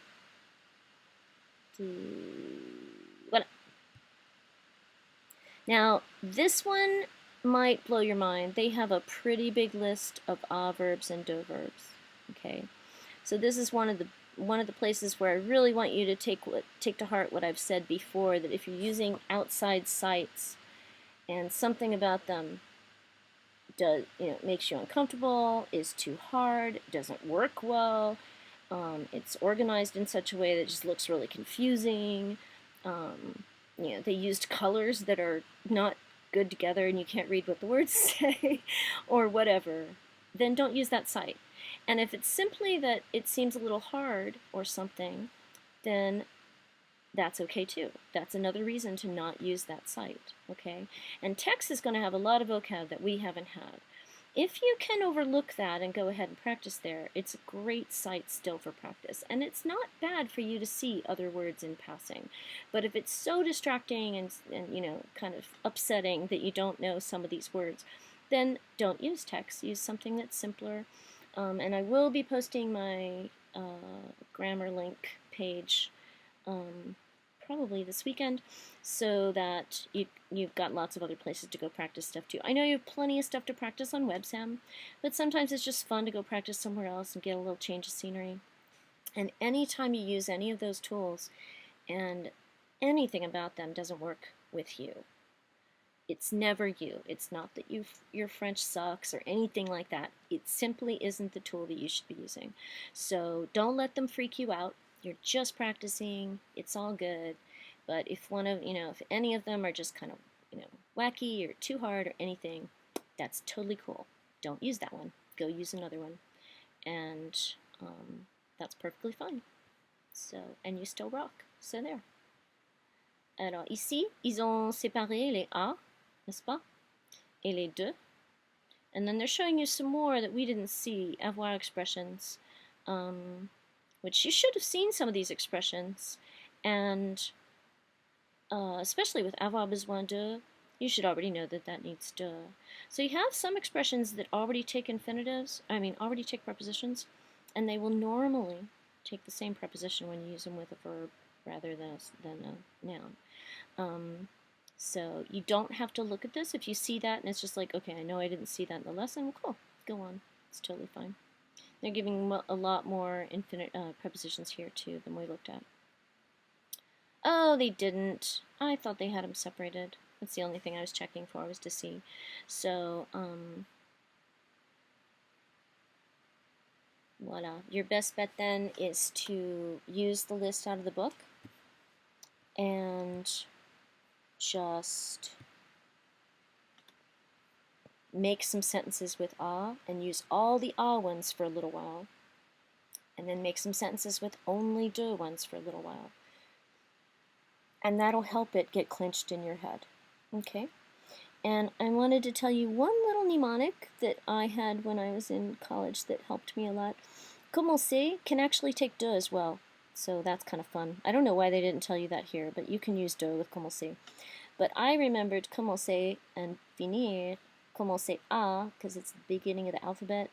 des... Voilà. Now, this one might blow your mind. They have a pretty big list of a verbs and do verbs. Okay, so this is one of the places where I really want you to take to heart what I've said before, that if you're using outside sites and something about them makes you uncomfortable, is too hard, doesn't work well, it's organized in such a way that it just looks really confusing. They used colors that are not good together and you can't read what the words say, or whatever, then don't use that site. And if it's simply that it seems a little hard or something, then that's okay too. That's another reason to not use that site, okay? And text is going to have a lot of vocab that we haven't had. If you can overlook that and go ahead and practice there, it's a great site still for practice. And it's not bad for you to see other words in passing. But if it's so distracting and kind of upsetting that you don't know some of these words, then don't use text. Use something that's simpler. And I will be posting my grammar link page probably this weekend, so that you've got lots of other places to go practice stuff too. I know you have plenty of stuff to practice on WebSam, but sometimes it's just fun to go practice somewhere else and get a little change of scenery. And anytime you use any of those tools and anything about them doesn't work with you, it's never you. It's not that your French sucks or anything like that. It simply isn't the tool that you should be using. So don't let them freak you out. You're just practicing. It's all good. But if if any of them are just kind of, wacky or too hard or anything, that's totally cool. Don't use that one. Go use another one. And that's perfectly fine. So, and you still rock. So there. Alors ici, ils ont séparé les A, n'est-ce pas? Et les de. And then they're showing you some more that we didn't see, avoir expressions, which you should have seen some of these expressions. And especially with avoir besoin de, you should already know that that needs de. So you have some expressions that already take already take prepositions, and they will normally take the same preposition when you use them with a verb rather than a noun. So you don't have to look at this. If you see that and it's just like, okay, I know I didn't see that in the lesson, well, cool, go on. It's totally fine. They're giving a lot more infinite prepositions here too than we looked at. Oh, they didn't. I thought they had them separated. That's the only thing I was checking for, was to see. So, voila. Your best bet then is to use the list out of the book and just make some sentences with a and use all the a ones for a little while, and then make some sentences with only de ones for a little while. And that'll help it get clinched in your head. Okay? And I wanted to tell you one little mnemonic that I had when I was in college that helped me a lot. Commencer can actually take de as well. So that's kind of fun. I don't know why they didn't tell you that here, but you can use de with commencer. But I remembered commencer and finir, commencer à, because it's the beginning of the alphabet.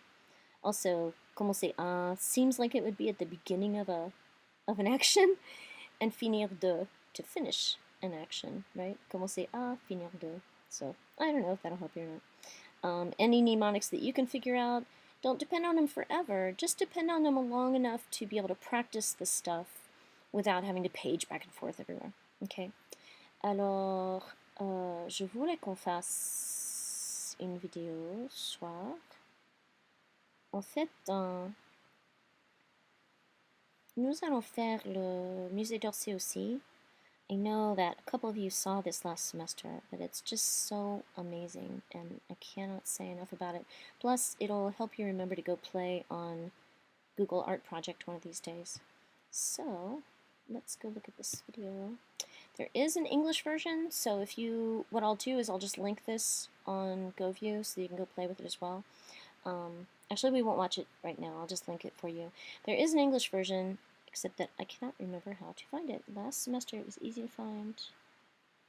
Also, commencer à seems like it would be at the beginning of an action, and finir de to finish an action, right? Commencer à, finir de. So I don't know if that'll help you or not. Any mnemonics that you can figure out, don't depend on them forever. Just depend on them long enough to be able to practice the stuff without having to page back and forth everywhere. Okay. Alors, je voulais qu'on fasse une vidéo ce soir. En fait, nous allons faire le musée d'Orsay aussi. I know that a couple of you saw this last semester, but it's just so amazing, and I cannot say enough about it. Plus, it'll help you remember to go play on Google Art Project one of these days. So, let's go look at this video. There is an English version, so what I'll do is I'll just link this on GoView so you can go play with it as well. Actually, we won't watch it right now. I'll just link it for you. There is an English version, except that I cannot remember how to find it. Last semester it was easy to find.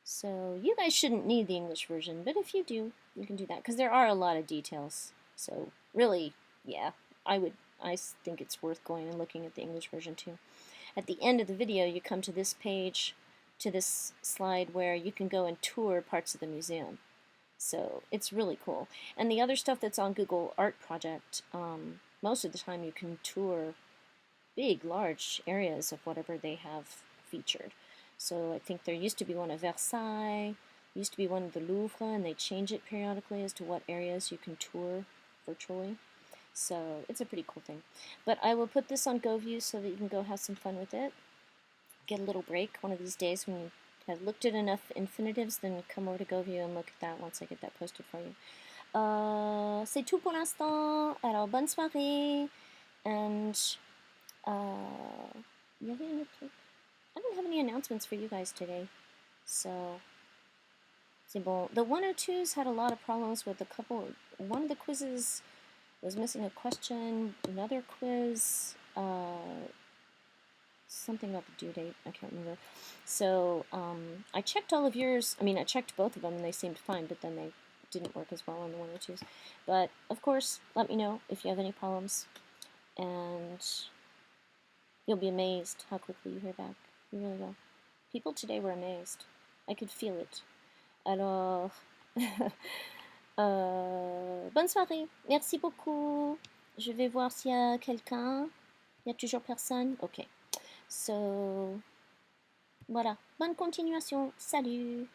So you guys shouldn't need the English version, but if you do, you can do that, because there are a lot of details. So really, yeah, I think it's worth going and looking at the English version too. At the end of the video, you come to this page, to this slide where you can go and tour parts of the museum. So it's really cool. And the other stuff that's on Google Art Project, most of the time you can tour big, large areas of whatever they have featured. So I think there used to be one at Versailles, used to be one at the Louvre, and they change it periodically as to what areas you can tour virtually. So it's a pretty cool thing. But I will put this on GoView so that you can go have some fun with it. Get a little break one of these days when you have looked at enough infinitives, then come over to GoView and look at that once I get that posted for you. C'est tout pour l'instant. Alors, bonne soirée. And, il y avait un autre truc. I don't have any announcements for you guys today, so c'est bon. The 102s had a lot of problems with a couple. One of the quizzes was missing a question. Another quiz, something about the due date. I can't remember. So I checked all of yours. I mean, I checked both of them, and they seemed fine. But then they didn't work as well on the 102s. But of course, let me know if you have any problems, and you'll be amazed how quickly you hear back. You really will. People today were amazed. I could feel it. Alors, bonne soirée. Merci beaucoup. Je vais voir s'il y a quelqu'un. Il y a toujours personne? Ok. So, voilà. Bonne continuation. Salut.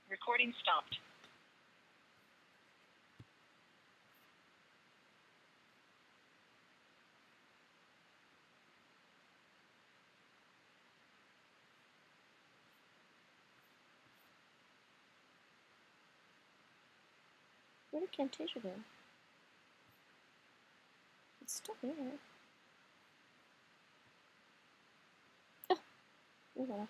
Recording stopped. Where did Camtasia go? It's still there. Oh, voilà.